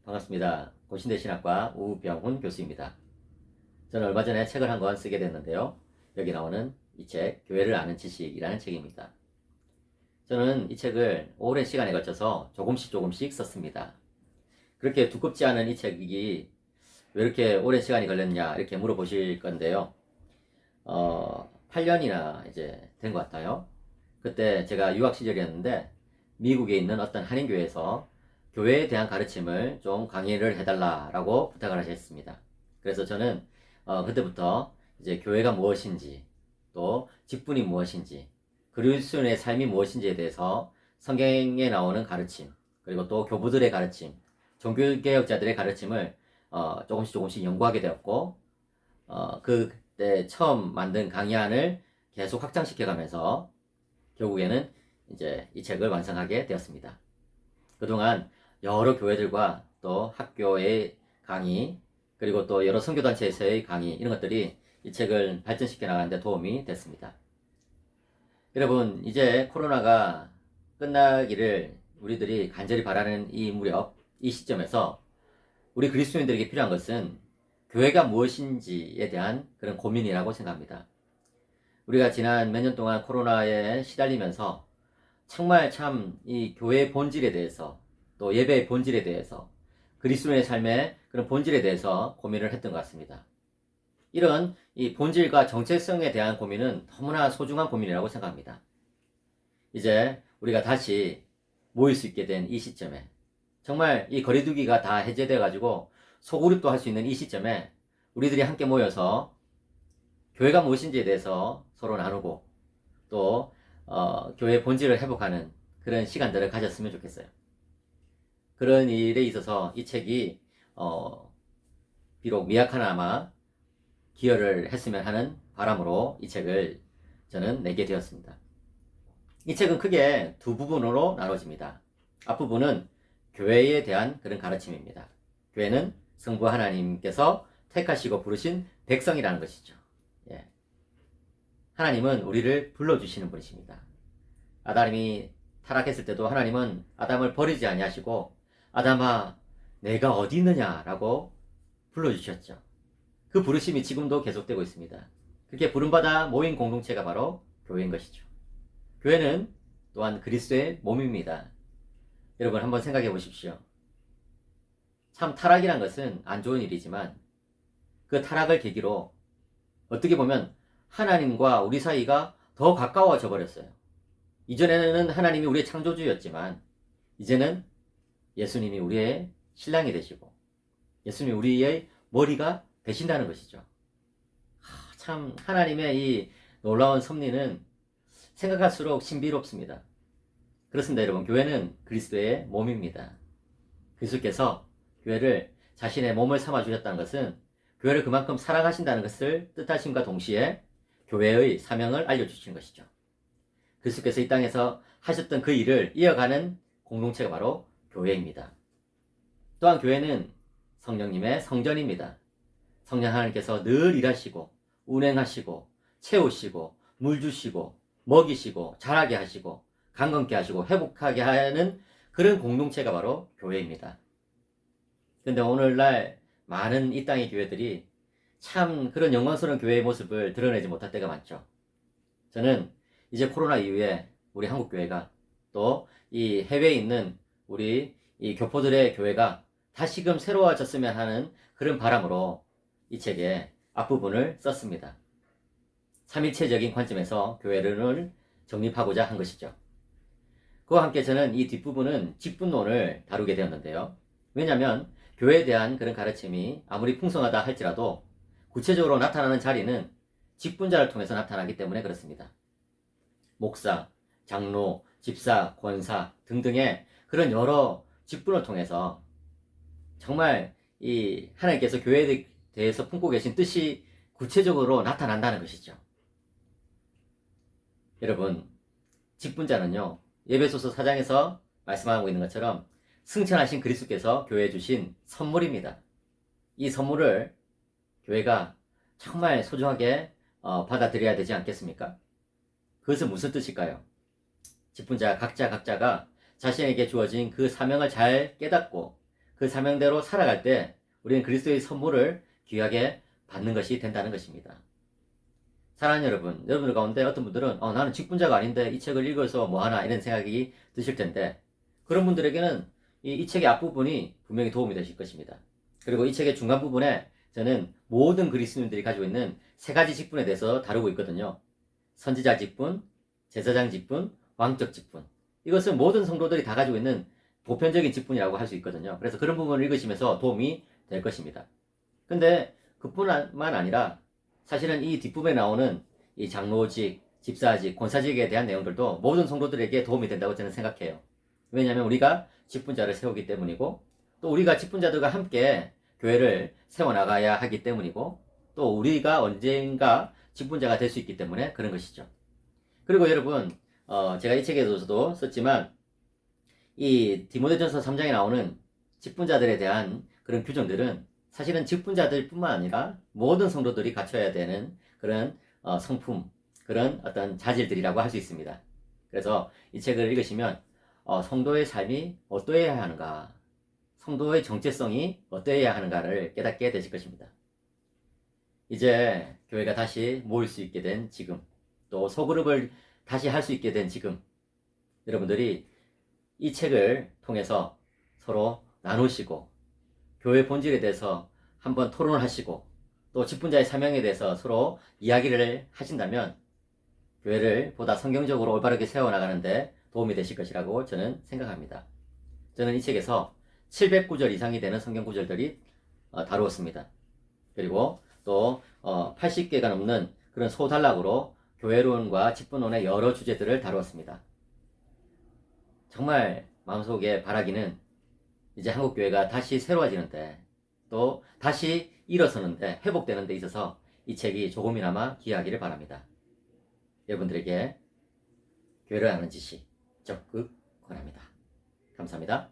반갑습니다. 고신대 신학과 우병훈 교수입니다. 저는 얼마 전에 책을 한 권 쓰게 됐는데요. 여기 나오는 이 책, 교회를 아는 지식이라는 책입니다. 저는 이 책을 오랜 시간에 걸쳐서 조금씩 썼습니다. 그렇게 두껍지 않은 이 책이 왜 이렇게 오랜 시간이 걸렸냐 이렇게 물어보실 건데요. 8년이나 이제 된 것 같아요. 그때 제가 유학 시절이었는데 미국에 있는 어떤 한인교회에서 교회에 대한 가르침을 좀 강의를 해달라라고 부탁을 하셨습니다. 그래서 저는 그때부터 이제 교회가 무엇인지, 또 직분이 무엇인지, 그리스도인의 삶이 무엇인지에 대해서 성경에 나오는 가르침, 그리고 또 교부들의 가르침, 종교개혁자들의 가르침을 조금씩 연구하게 되었고, 그때 처음 만든 강의안을 계속 확장시켜가면서 결국에는 이제 이 책을 완성하게 되었습니다. 그동안 여러 교회들과 또 학교의 강의, 그리고 또 여러 선교단체에서의 강의, 이런 것들이 이 책을 발전시켜 나가는 데 도움이 됐습니다. 여러분, 이제 코로나가 끝나기를 우리들이 간절히 바라는 이 무렵, 이 시점에서 우리 그리스도인들에게 필요한 것은 교회가 무엇인지에 대한 그런 고민이라고 생각합니다. 우리가 지난 몇 년 동안 코로나에 시달리면서 정말 참 이 교회의 본질에 대해서, 또 예배의 본질에 대해서, 그리스도인의 삶의 그런 본질에 대해서 고민을 했던 것 같습니다. 이런 이 본질과 정체성에 대한 고민은 너무나 소중한 고민이라고 생각합니다. 이제 우리가 다시 모일 수 있게 된 이 시점에, 정말 이 거리두기가 다 해제돼 가지고 소그룹도 할 수 있는 이 시점에 우리들이 함께 모여서 교회가 무엇인지에 대해서 서로 나누고, 또 교회의 본질을 회복하는 그런 시간들을 가졌으면 좋겠어요. 그런 일에 있어서 이 책이 비록 미약하나마 기여를 했으면 하는 바람으로 이 책을 저는 내게 되었습니다. 이 책은 크게 두 부분으로 나눠집니다. 앞부분은 교회에 대한 그런 가르침입니다. 교회는 성부 하나님께서 택하시고 부르신 백성이라는 것이죠. 예. 하나님은 우리를 불러주시는 분이십니다. 아담이 타락했을 때도 하나님은 아담을 버리지 아니하시고 아담아 내가 어디 있느냐라고 불러주셨죠. 그 부르심이 지금도 계속되고 있습니다. 그렇게 부름받아 모인 공동체가 바로 교회인 것이죠. 교회는 또한 그리스도의 몸입니다. 여러분 한번 생각해 보십시오. 참 타락이란 것은 안 좋은 일이지만 그 타락을 계기로 어떻게 보면 하나님과 우리 사이가 더 가까워져 버렸어요. 이전에는 하나님이 우리의 창조주였지만 이제는 예수님이 우리의 신랑이 되시고 예수님이 우리의 머리가 되신다는 것이죠. 참 하나님의 이 놀라운 섭리는 생각할수록 신비롭습니다. 그렇습니다, 여러분. 교회는 그리스도의 몸입니다. 그리스도께서 교회를 자신의 몸을 삼아 주셨다는 것은 교회를 그만큼 사랑하신다는 것을 뜻하심과 동시에 교회의 사명을 알려주시는 것이죠. 그리스도께서 이 땅에서 하셨던 그 일을 이어가는 공동체가 바로 교회입니다. 또한 교회는 성령님의 성전입니다. 성령 하나님께서 늘 일하시고 운행하시고 채우시고 물 주시고 먹이시고 자라게 하시고 강건케 하시고 회복하게 하는 그런 공동체가 바로 교회입니다. 그런데 오늘날 많은 이 땅의 교회들이 참 그런 영광스러운 교회의 모습을 드러내지 못할 때가 많죠. 저는 이제 코로나 이후에 우리 한국교회가 또 이 해외에 있는 우리 이 교포들의 교회가 다시금 새로워졌으면 하는 그런 바람으로 이 책의 앞부분을 썼습니다. 삼일체적인 관점에서 교회를 정립하고자 한 것이죠. 그와 함께 저는 이 뒷부분은 직분론을 다루게 되었는데요. 왜냐하면 교회에 대한 그런 가르침이 아무리 풍성하다 할지라도 구체적으로 나타나는 자리는 직분자를 통해서 나타나기 때문에 그렇습니다. 목사, 장로, 집사, 권사 등등의 그런 여러 직분을 통해서 정말 이 하나님께서 교회에 대해서 품고 계신 뜻이 구체적으로 나타난다는 것이죠. 여러분, 직분자는요, 에베소서 4장에서 말씀하고 있는 것처럼 승천하신 그리스도께서 교회에 주신 선물입니다. 이 선물을 교회가 정말 소중하게 받아들여야 되지 않겠습니까? 그것은 무슨 뜻일까요? 직분자 각자가 자신에게 주어진 그 사명을 잘 깨닫고 그 사명대로 살아갈 때 우리는 그리스도의 선물을 귀하게 받는 것이 된다는 것입니다. 사랑하는 여러분, 여러분들 가운데 어떤 분들은 나는 직분자가 아닌데 이 책을 읽어서 뭐하나 이런 생각이 드실 텐데 그런 분들에게는 이 책의 앞부분이 분명히 도움이 되실 것입니다. 그리고 이 책의 중간 부분에 저는 모든 그리스도인들이 가지고 있는 세 가지 직분에 대해서 다루고 있거든요. 선지자 직분, 제사장 직분, 왕적 직분. 이것은 모든 성도들이 다 가지고 있는 보편적인 직분이라고 할 수 있거든요. 그래서 그런 부분을 읽으시면서 도움이 될 것입니다. 근데 그뿐만 아니라 사실은 이 뒷부분에 나오는 이 장로직, 집사직, 권사직에 대한 내용들도 모든 성도들에게 도움이 된다고 저는 생각해요. 왜냐하면 우리가 직분자를 세우기 때문이고 또 우리가 직분자들과 함께 교회를 세워나가야 하기 때문이고 또 우리가 언젠가 직분자가 될 수 있기 때문에 그런 것이죠. 그리고 여러분 제가 이 책에서도 썼지만 이 디모데전서 3장에 나오는 직분자들에 대한 그런 규정들은 사실은 직분자들 뿐만 아니라 모든 성도들이 갖춰야 되는 그런 성품, 그런 어떤 자질들이라고 할 수 있습니다. 그래서 이 책을 읽으시면 성도의 삶이 어떠해야 하는가, 성도의 정체성이 어떠해야 하는가를 깨닫게 되실 것입니다. 이제 교회가 다시 모일 수 있게 된 지금, 또 소그룹을 다시 할 수 있게 된 지금, 여러분들이 이 책을 통해서 서로 나누시고 교회 본질에 대해서 한번 토론을 하시고 또 직분자의 사명에 대해서 서로 이야기를 하신다면 교회를 보다 성경적으로 올바르게 세워나가는데 도움이 되실 것이라고 저는 생각합니다. 저는 이 책에서 700구절 이상이 되는 성경 구절들이 다루었습니다. 그리고 또 80개가 넘는 그런 소단락으로 교회론과 직분론의 여러 주제들을 다루었습니다. 정말 마음속에 바라기는 이제 한국교회가 다시 새로워지는데 또 다시 일어서는데 회복되는 데 있어서 이 책이 조금이나마 기여하기를 바랍니다. 여러분들에게 교회를 아는 지식 적극 권합니다. 감사합니다.